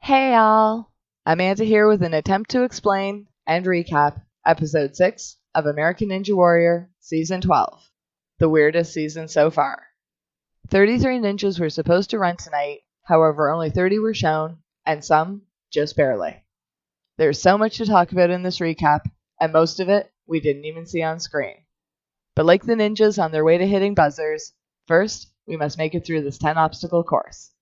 Hey all! Amanda here with an attempt to explain and recap Episode 6 of American Ninja Warrior Season 12, the weirdest season so far. 33 ninjas were supposed to run tonight, however only 30 were shown, and some just barely. There's so much to talk about in this recap, and most of it we didn't even see on screen. But like the ninjas on their way to hitting buzzers, first we must make it through this 10 obstacle course.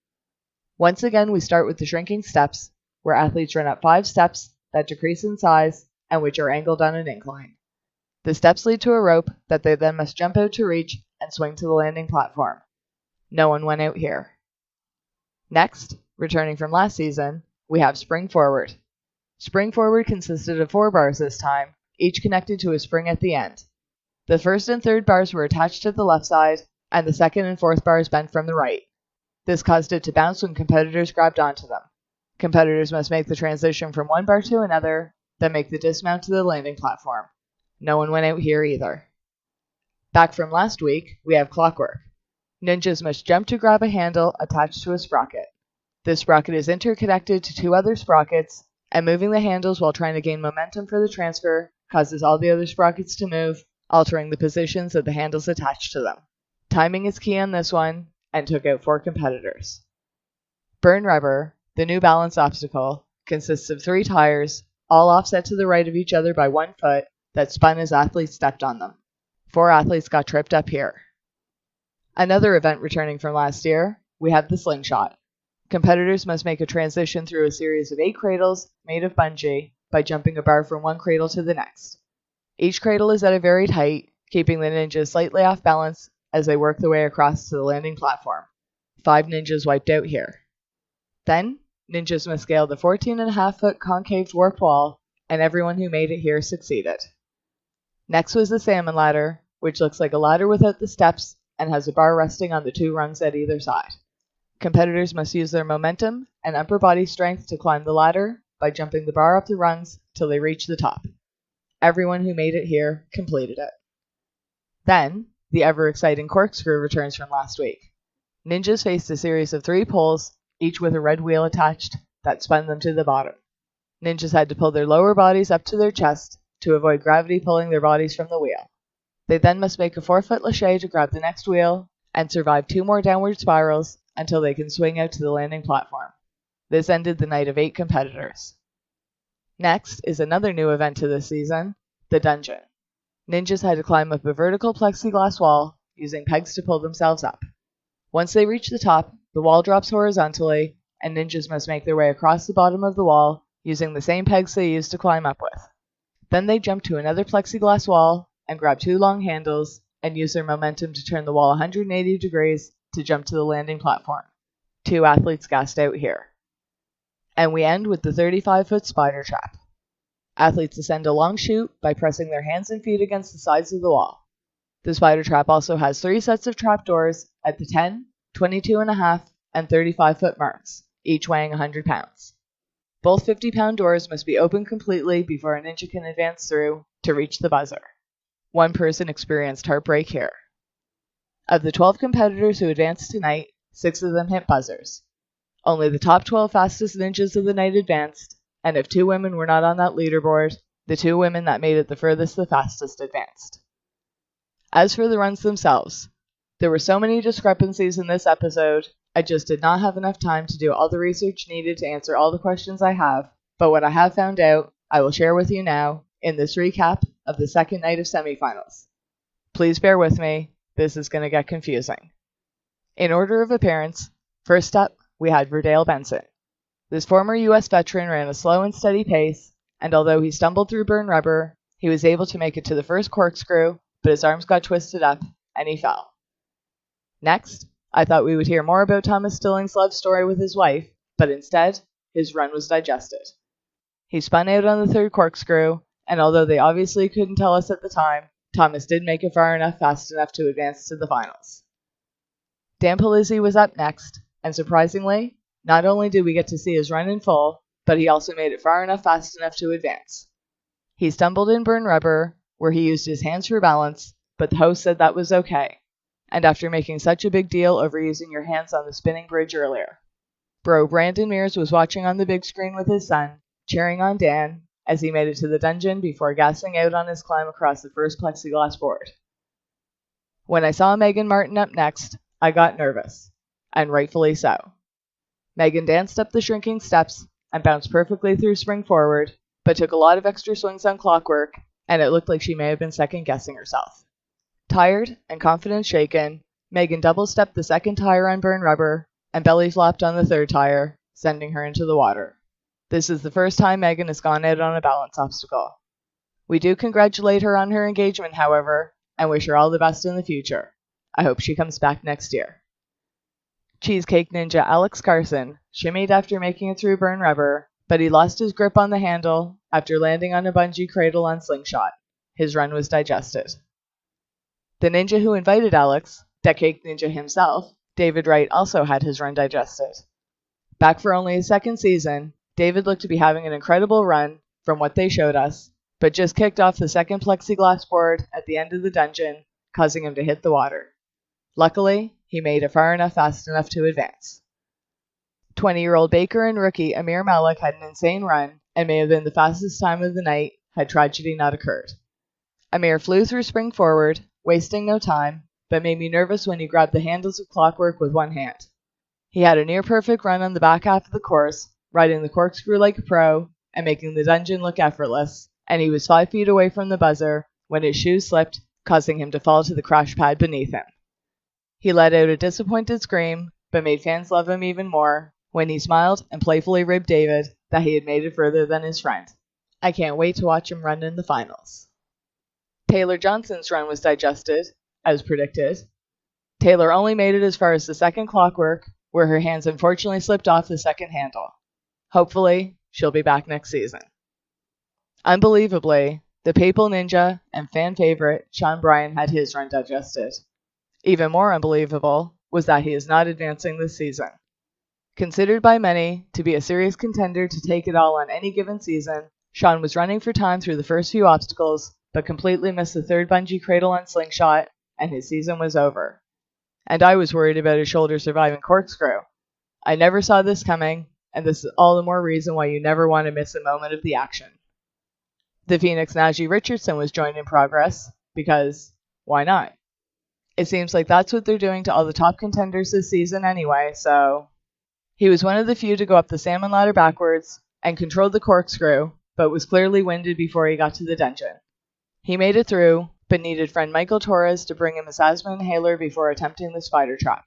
Once again, we start with the shrinking steps, where athletes run up 5 steps that decrease in size and which are angled on an incline. The steps lead to a rope that they then must jump out to reach and swing to the landing platform. No one went out here. Next, returning from last season, we have Spring Forward. Spring Forward consisted of 4 bars this time, each connected to a spring at the end. The first and third bars were attached to the left side, and the second and fourth bars bent from the right. This caused it to bounce when competitors grabbed onto them. Competitors must make the transition from one bar to another, then make the dismount to the landing platform. No one went out here either. Back from last week, we have Clockwork. Ninjas must jump to grab a handle attached to a sprocket. This sprocket is interconnected to 2 other sprockets, and moving the handles while trying to gain momentum for the transfer causes all the other sprockets to move, altering the positions of the handles attached to them. Timing is key on this one, and took out 4 competitors. Burn Rubber, the new balance obstacle, consists of 3 tires, all offset to the right of each other by 1 foot, that spun as athletes stepped on them. 4 athletes got tripped up here. Another event returning from last year, we have the Slingshot. Competitors must make a transition through a series of 8 cradles made of bungee by jumping a bar from one cradle to the next. Each cradle is at a varied height, keeping the ninjas slightly off balance as they work their way across to the landing platform. 5 ninjas wiped out here. Then, ninjas must scale the 14.5-foot concave warped wall, and everyone who made it here succeeded. Next was the Salmon Ladder, which looks like a ladder without the steps and has a bar resting on the 2 rungs at either side. Competitors must use their momentum and upper body strength to climb the ladder by jumping the bar up the rungs till they reach the top. Everyone who made it here completed it. Then, the ever-exciting corkscrew returns from last week. Ninjas faced a series of 3 poles, each with a red wheel attached, that spun them to the bottom. Ninjas had to pull their lower bodies up to their chest to avoid gravity pulling their bodies from the wheel. They then must make a 4-foot lache to grab the next wheel, and survive 2 more downward spirals until they can swing out to the landing platform. This ended the night of 8 competitors. Next is another new event to this season, the Dungeon. Ninjas had to climb up a vertical plexiglass wall, using pegs to pull themselves up. Once they reach the top, the wall drops horizontally, and ninjas must make their way across the bottom of the wall, using the same pegs they used to climb up with. Then they jump to another plexiglass wall, and grab 2 long handles, and use their momentum to turn the wall 180 degrees to jump to the landing platform. 2 athletes gassed out here. And we end with the 35-foot spider trap. Athletes ascend a long chute by pressing their hands and feet against the sides of the wall. The spider trap also has 3 sets of trapdoors at the 10, 22.5, and 35-foot marks, each weighing 100 pounds. Both 50-pound doors must be opened completely before a ninja can advance through to reach the buzzer. 1 person experienced heartbreak here. Of the 12 competitors who advanced tonight, 6 of them hit buzzers. Only the top 12 fastest ninjas of the night advanced, and if 2 women were not on that leaderboard, the 2 women that made it the furthest the fastest advanced. As for the runs themselves, there were so many discrepancies in this episode, I just did not have enough time to do all the research needed to answer all the questions I have, but what I have found out, I will share with you now in this recap of the second night of semifinals. Please bear with me, this is going to get confusing. In order of appearance, first up, we had Verdale Benson. This former U.S. veteran ran a slow and steady pace, and although he stumbled through Burn Rubber, he was able to make it to the first corkscrew, but his arms got twisted up, and he fell. Next, I thought we would hear more about Thomas Stilling's love story with his wife, but instead, his run was digested. He spun out on the 3rd corkscrew, and although they obviously couldn't tell us at the time, Thomas did make it far enough fast enough to advance to the finals. Dan Polizzi was up next, and surprisingly, not only did we get to see his run in full, but he also made it far enough fast enough to advance. He stumbled in Burn Rubber, where he used his hands for balance, but the host said that was okay, and after making such a big deal over using your hands on the spinning bridge earlier. Bro Brandon Mears was watching on the big screen with his son, cheering on Dan as he made it to the dungeon before gassing out on his climb across the first plexiglass board. When I saw Megan Martin up next, I got nervous, and rightfully so. Megan danced up the shrinking steps and bounced perfectly through spring forward, but took a lot of extra swings on clockwork, and it looked like she may have been second-guessing herself. Tired and confidence shaken, Megan double-stepped the second tire on burn rubber and belly flopped on the third tire, sending her into the water. This is the first time Megan has gone out on a balance obstacle. We do congratulate her on her engagement, however, and wish her all the best in the future. I hope she comes back next year. Cheesecake ninja Alex Carson shimmied after making it through burn rubber, but he lost his grip on the handle after landing on a bungee cradle on Slingshot. His run was digested. The ninja who invited Alex, Deck Cake Ninja himself, David Wright, also had his run digested. Back for only his second season, David looked to be having an incredible run from what they showed us, but just kicked off the second plexiglass board at the end of the dungeon, causing him to hit the water. Luckily, he made it far enough fast enough to advance. 20-year-old Baker and rookie Amir Malik had an insane run and may have been the fastest time of the night had tragedy not occurred. Amir flew through spring forward, wasting no time, but made me nervous when he grabbed the handles of clockwork with one hand. He had a near-perfect run on the back half of the course, riding the corkscrew like a pro and making the dungeon look effortless, and he was 5 feet away from the buzzer when his shoes slipped, causing him to fall to the crash pad beneath him. He let out a disappointed scream, but made fans love him even more when he smiled and playfully ribbed David that he had made it further than his friend. I can't wait to watch him run in the finals. Taylor Johnson's run was digested, as predicted. Taylor only made it as far as the second clockwork, where her hands unfortunately slipped off the second handle. Hopefully, she'll be back next season. Unbelievably, the Papal Ninja and fan favorite Sean Bryan had his run digested. Even more unbelievable was that he is not advancing this season. Considered by many to be a serious contender to take it all on any given season, Sean was running for time through the first few obstacles, but completely missed the third bungee cradle on Slingshot, and his season was over. And I was worried about his shoulder surviving corkscrew. I never saw this coming, and this is all the more reason why you never want to miss a moment of the action. The Phoenix Najee Richardson was joined in progress, because why not? It seems like that's what they're doing to all the top contenders this season anyway, so... He was one of the few to go up the salmon ladder backwards and controlled the corkscrew, but was clearly winded before he got to the dungeon. He made it through, but needed friend Michael Torres to bring him his asthma inhaler before attempting the spider trap.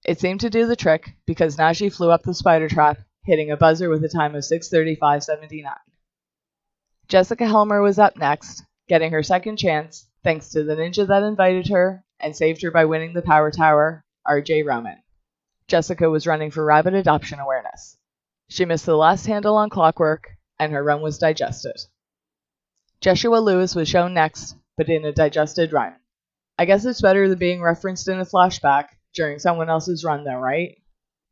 It seemed to do the trick because Najee flew up the spider trap, hitting a buzzer with a time of 6:35.79. Jessica Helmer was up next, getting her second chance thanks to the ninja that invited her and saved her by winning the Power Tower, RJ Roman. Jessica was running for rabbit adoption awareness. She missed the last handle on clockwork, and her run was digested. Joshua Lewis was shown next, but in a digested run. I guess it's better than being referenced in a flashback during someone else's run though, right?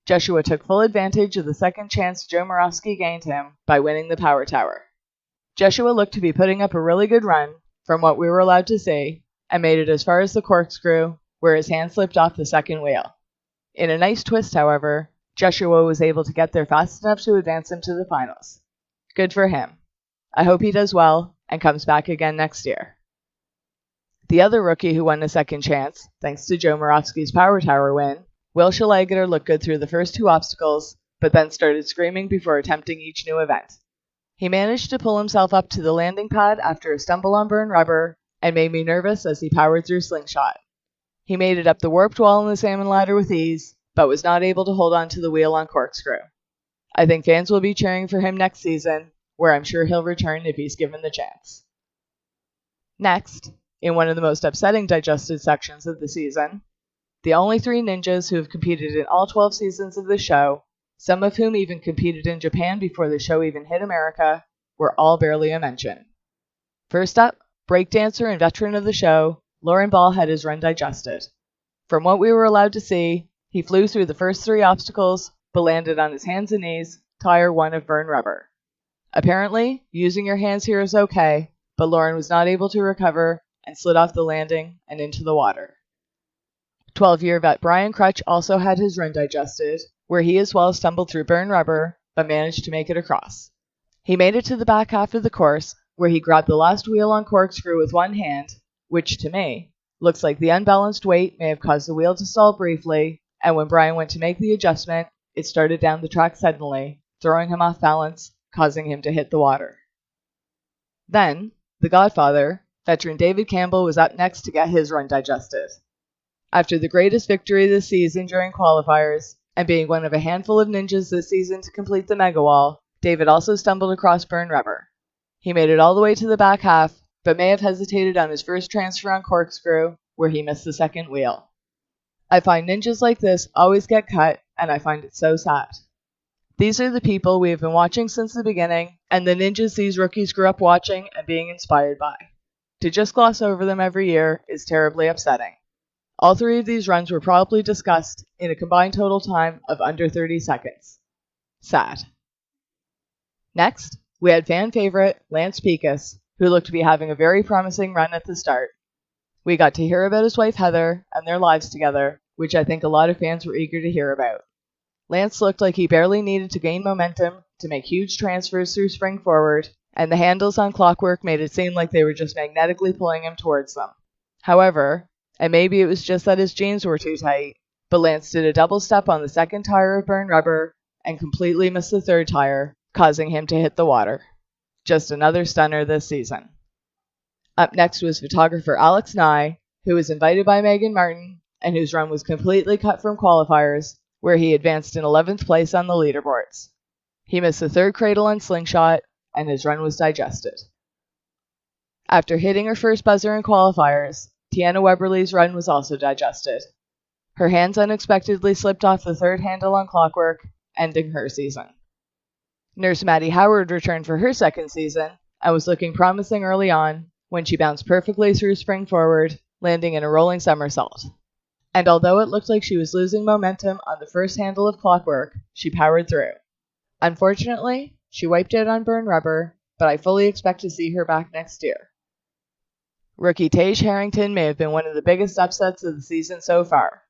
Joshua took full advantage of the second chance Joe Moravsky gained him by winning the Power Tower. Joshua looked to be putting up a really good run, from what we were allowed to see, and made it as far as the corkscrew, where his hand slipped off the second wheel. In a nice twist, however, Joshua was able to get there fast enough to advance him to the finals. Good for him. I hope he does well and comes back again next year. The other rookie who won a second chance, thanks to Joe Moravsky's Power Tower win, Will Shalager looked good through the first two obstacles, but then started screaming before attempting each new event. He managed to pull himself up to the landing pad after a stumble on burn rubber, and made me nervous as he powered through Slingshot. He made it up the warped wall in the salmon ladder with ease, but was not able to hold on to the wheel on corkscrew. I think fans will be cheering for him next season, where I'm sure he'll return if he's given the chance. Next, in one of the most upsetting digested sections of the season, the only 3 ninjas who have competed in all 12 seasons of the show, some of whom even competed in Japan before the show even hit America, were all barely a mention. First up, breakdancer and veteran of the show, Lauren Ball had his run digested. From what we were allowed to see, he flew through the first 3 obstacles, but landed on his hands and knees, tire 1 of burn rubber. Apparently, using your hands here is okay, but Lauren was not able to recover and slid off the landing and into the water. 12-year vet Brian Crutch also had his run digested, where he as well stumbled through burn rubber, but managed to make it across. He made it to the back half of the course, where he grabbed the last wheel on corkscrew with one hand, which to me looks like the unbalanced weight may have caused the wheel to stall briefly, and when Brian went to make the adjustment, it started down the track suddenly, throwing him off balance, causing him to hit the water. Then, the Godfather, veteran David Campbell, was up next to get his run digested. After the greatest victory this season during qualifiers, and being one of a handful of ninjas this season to complete the mega wall, David also stumbled across burn rubber. He made it all the way to the back half, but may have hesitated on his first transfer on corkscrew, where he missed the second wheel. I find ninjas like this always get cut, and I find it so sad. These are the people we have been watching since the beginning, and the ninjas these rookies grew up watching and being inspired by. To just gloss over them every year is terribly upsetting. All three of these runs were probably discussed in a combined total time of under 30 seconds. Sad. Next, we had fan favorite Lance Pekus, who looked to be having a very promising run at the start. We got to hear about his wife Heather and their lives together, which I think a lot of fans were eager to hear about. Lance looked like he barely needed to gain momentum to make huge transfers through spring forward, and the handles on Clockwork made it seem like they were just magnetically pulling him towards them. However, and maybe it was just that his jeans were too tight, but Lance did a double step on the second tire of burn rubber and completely missed the third tire, causing him to hit the water. Just another stunner this season. Up next was photographer Alex Nye, who was invited by Megan Martin and whose run was completely cut from qualifiers, where he advanced in 11th place on the leaderboards. He missed the third cradle and slingshot, and his run was digested. After hitting her first buzzer in qualifiers, Tiana Weberly's run was also digested. Her hands unexpectedly slipped off the third handle on Clockwork, ending her season. Nurse Maddie Howard returned for her second season and was looking promising early on when she bounced perfectly through spring forward, landing in a rolling somersault. And although it looked like she was losing momentum on the first handle of Clockwork, she powered through. Unfortunately, she wiped out on burn rubber, but I fully expect to see her back next year. Rookie Tage Harrington may have been one of the biggest upsets of the season so far.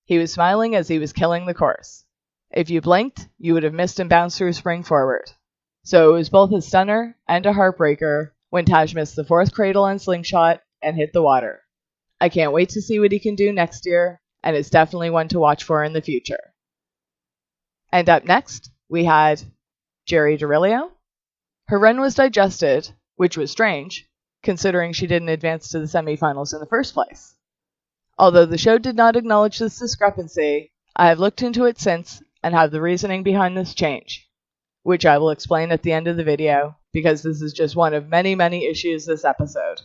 He was smiling as he was killing the course. If you blinked, you would have missed him bounce through spring forward. So it was both a stunner and a heartbreaker when Taj missed the fourth cradle and slingshot and hit the water. I can't wait to see what he can do next year, and it's definitely one to watch for in the future. And up next, we had Jerry D'Aurelio. Her run was digested, which was strange, considering she didn't advance to the semifinals in the first place. Although the show did not acknowledge this discrepancy, I have looked into it since and have the reasoning behind this change, which I will explain at the end of the video, because this is just one of many, many issues this episode.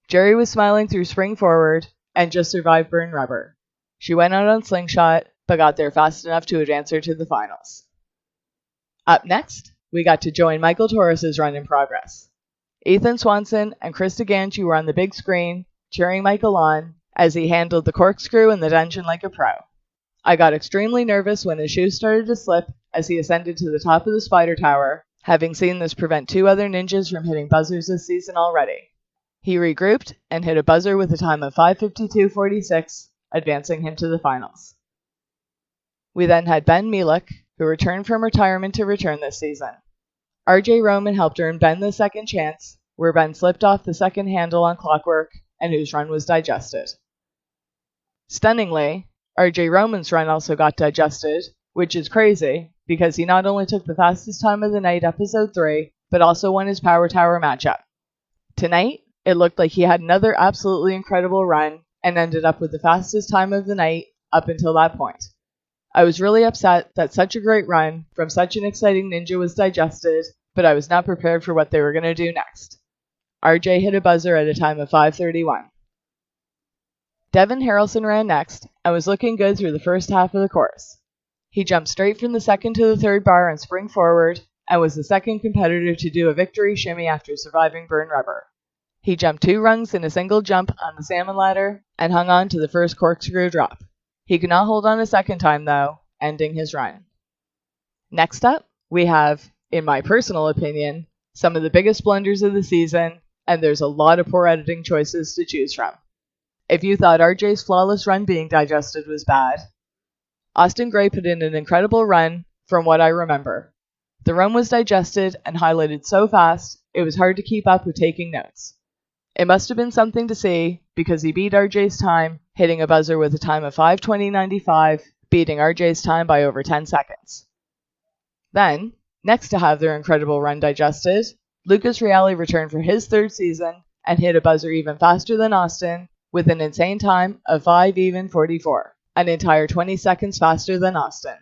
Jerry was smiling through spring forward and just survived burn rubber. She went out on slingshot, but got there fast enough to advance her to the finals. Up next, we got to join Michael Torres's run in progress. Ethan Swanson and Krista Ganchi were on the big screen, cheering Michael on as he handled the corkscrew in the dungeon like a pro. I got extremely nervous when his shoes started to slip as he ascended to the top of the spider tower, having seen this prevent two other ninjas from hitting buzzers this season already. He regrouped and hit a buzzer with a time of 5:52.46, advancing him to the finals. We then had Ben Mielek, who returned from retirement to return this season. RJ Roman helped earn Ben the second chance, where Ben slipped off the second handle on Clockwork and whose run was digested. Stunningly, RJ Roman's run also got digested, which is crazy because he not only took the fastest time of the night episode 3, but also won his Power Tower matchup. Tonight, it looked like he had another absolutely incredible run and ended up with the fastest time of the night up until that point. I was really upset that such a great run from such an exciting ninja was digested, but I was not prepared for what they were going to do next. RJ hit a buzzer at a time of 5:31. Devin Harrelson ran next and was looking good through the first half of the course. He jumped straight from the second to the third bar and spring forward and was the second competitor to do a victory shimmy after surviving burn rubber. He jumped 2 rungs in a single jump on the salmon ladder and hung on to the first corkscrew drop. He could not hold on a second time though, ending his run. Next up, we have, in my personal opinion, some of the biggest blunders of the season, and there's a lot of poor editing choices to choose from. if you thought RJ's flawless run being digested was bad, Austin Gray put in an incredible run from what I remember. The run was digested and highlighted so fast, it was hard to keep up with taking notes. It must have been something to see, because he beat RJ's time, hitting a buzzer with a time of 5:20.95, beating RJ's time by over 10 seconds. Then, next to have their incredible run digested, Lucas Reale returned for his third season and hit a buzzer even faster than Austin, with an insane time of 5:44, an entire 20 seconds faster than Austin.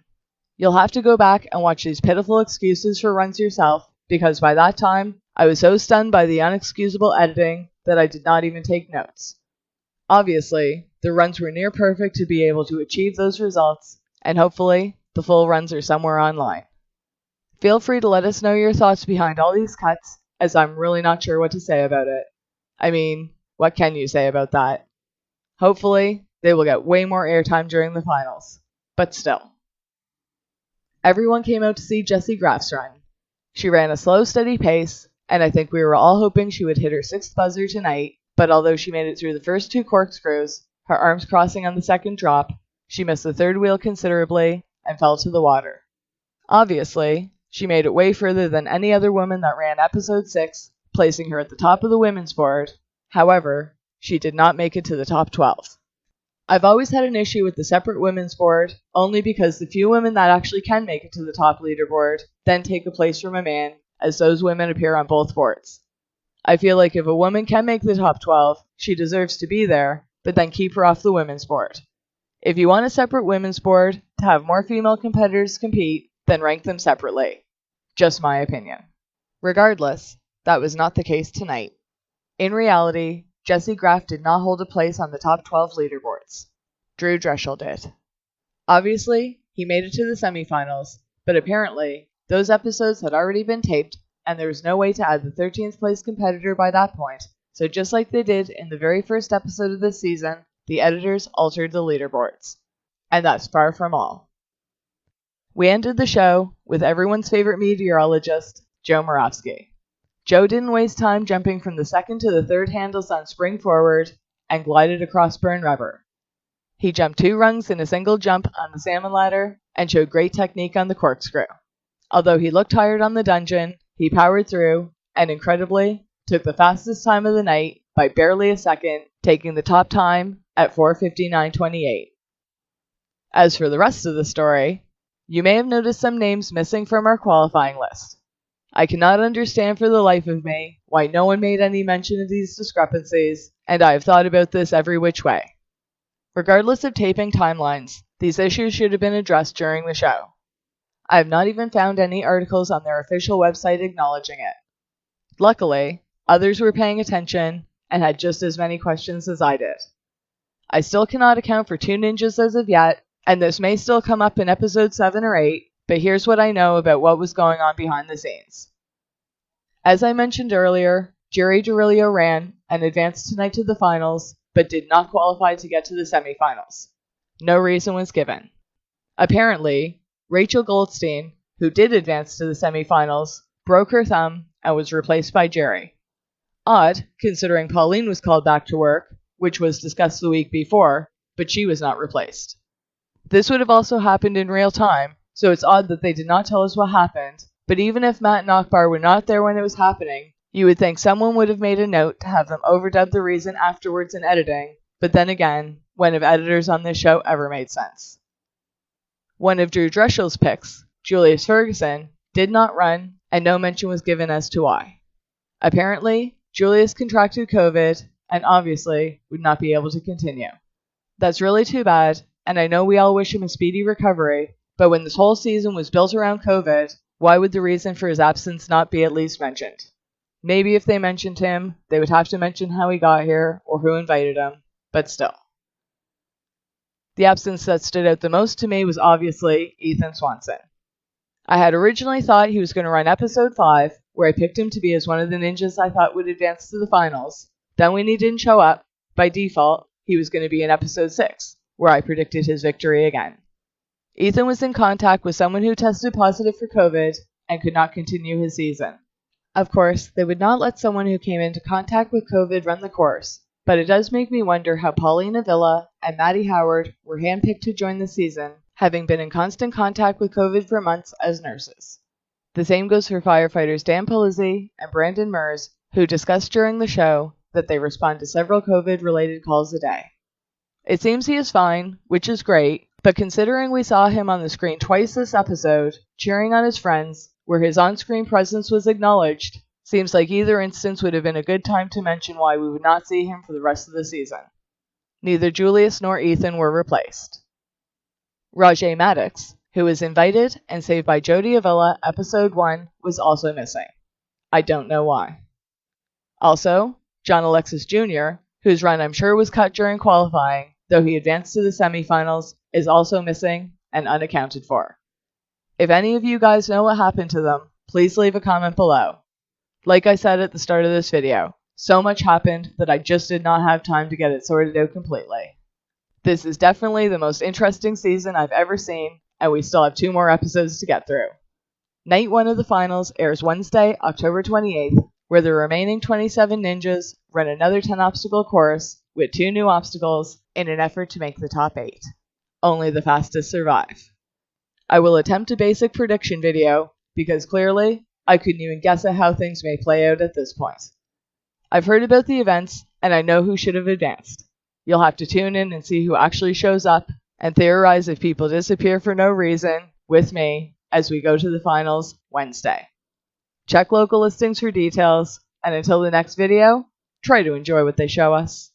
You'll have to go back and watch these pitiful excuses for runs yourself, because by that time, I was so stunned by the unexcusable editing that I did not even take notes. Obviously, the runs were near perfect to be able to achieve those results, and hopefully, the full runs are somewhere online. Feel free to let us know your thoughts behind all these cuts, as I'm really not sure what to say about it. I mean, what can you say about that? Hopefully, they will get way more airtime during the finals, but still. Everyone came out to see Jessie Graff's run. She ran a slow, steady pace, and I think we were all hoping she would hit her 6th buzzer tonight, but although she made it through the first 2 corkscrews, her arms crossing on the second drop, she missed the third wheel considerably and fell to the water. Obviously, she made it way further than any other woman that ran episode 6, placing her at the top of the women's board. However, she did not make it to the top 12. I've always had an issue with the separate women's board, only because the few women that actually can make it to the top leaderboard then take a place from a man, as those women appear on both boards. I feel like if a woman can make the top 12, she deserves to be there, but then keep her off the women's board. If you want a separate women's board to have more female competitors compete, then rank them separately. Just my opinion. Regardless, that was not the case tonight. In reality, Jessie Graff did not hold a place on the top 12 leaderboards. Drew Dreschel did. Obviously, he made it to the semifinals, but apparently, those episodes had already been taped, and there was no way to add the 13th place competitor by that point, so just like they did in the very first episode of this season, the editors altered the leaderboards. And that's far from all. We ended the show with everyone's favorite meteorologist, Joe Moravsky. Joe didn't waste time jumping from the second to the third handles on spring forward and glided across Burn Rubber. He jumped 2 rungs in a single jump on the salmon ladder and showed great technique on the corkscrew. Although he looked tired on the dungeon, he powered through and incredibly took the fastest time of the night by barely a second, taking the top time at 4:59.28. As for the rest of the story, you may have noticed some names missing from our qualifying list. I cannot understand for the life of me why no one made any mention of these discrepancies, and I have thought about this every which way. Regardless of taping timelines, these issues should have been addressed during the show. I have not even found any articles on their official website acknowledging it. Luckily, others were paying attention and had just as many questions as I did. I still cannot account for 2 ninjas as of yet, and this may still come up in episode 7 or 8, but here's what I know about what was going on behind the scenes. As I mentioned earlier, Jerry Dorillo ran and advanced tonight to the finals, but did not qualify to get to the semifinals. No reason was given. Apparently, Rachel Goldstein, who did advance to the semifinals, broke her thumb and was replaced by Jerry. Odd, considering Pauline was called back to work, which was discussed the week before, but she was not replaced. This would have also happened in real time, so it's odd that they did not tell us what happened, but even if Matt and Akbar were not there when it was happening, you would think someone would have made a note to have them overdub the reason afterwards in editing, but then again, when have editors on this show ever made sense? One of Drew Dreschel's picks, Julius Ferguson, did not run, and no mention was given as to why. Apparently, Julius contracted COVID, and obviously would not be able to continue. That's really too bad, and I know we all wish him a speedy recovery, but when this whole season was built around COVID, why would the reason for his absence not be at least mentioned? Maybe if they mentioned him, they would have to mention how he got here or who invited him, but still. The absence that stood out the most to me was obviously Ethan Swanson. I had originally thought he was going to run episode 5, where I picked him to be as one of the ninjas I thought would advance to the finals. Then when he didn't show up, by default, he was going to be in episode 6, where I predicted his victory again. Ethan was in contact with someone who tested positive for COVID and could not continue his season. Of course, they would not let someone who came into contact with COVID run the course, but it does make me wonder how Paulina Villa and Maddie Howard were handpicked to join the season, having been in constant contact with COVID for months as nurses. The same goes for firefighters Dan Polizzi and Brandon Mers, who discussed during the show that they respond to several COVID-related calls a day. It seems he is fine, which is great, but considering we saw him on the screen twice this episode, cheering on his friends, where his on-screen presence was acknowledged, seems like either instance would have been a good time to mention why we would not see him for the rest of the season. Neither Julius nor Ethan were replaced. Rajay Maddox, who was invited and saved by Jody Avila episode 1, was also missing. I don't know why. Also, John Alexis Jr., whose run I'm sure was cut during qualifying, though he advanced to the semifinals, is also missing and unaccounted for. If any of you guys know what happened to them, please leave a comment below. Like I said at the start of this video, so much happened that I just did not have time to get it sorted out completely. This is definitely the most interesting season I've ever seen, and we still have 2 more episodes to get through. Night 1 of the finals airs Wednesday, October 28th, where the remaining 27 ninjas run another 10-obstacle course with 2 new obstacles in an effort to make the top 8. Only the fastest survive. I will attempt a basic prediction video, because clearly, I couldn't even guess at how things may play out at this point. I've heard about the events, and I know who should have advanced. You'll have to tune in and see who actually shows up, and theorize if people disappear for no reason, with me, as we go to the finals Wednesday. Check local listings for details, and until the next video, try to enjoy what they show us.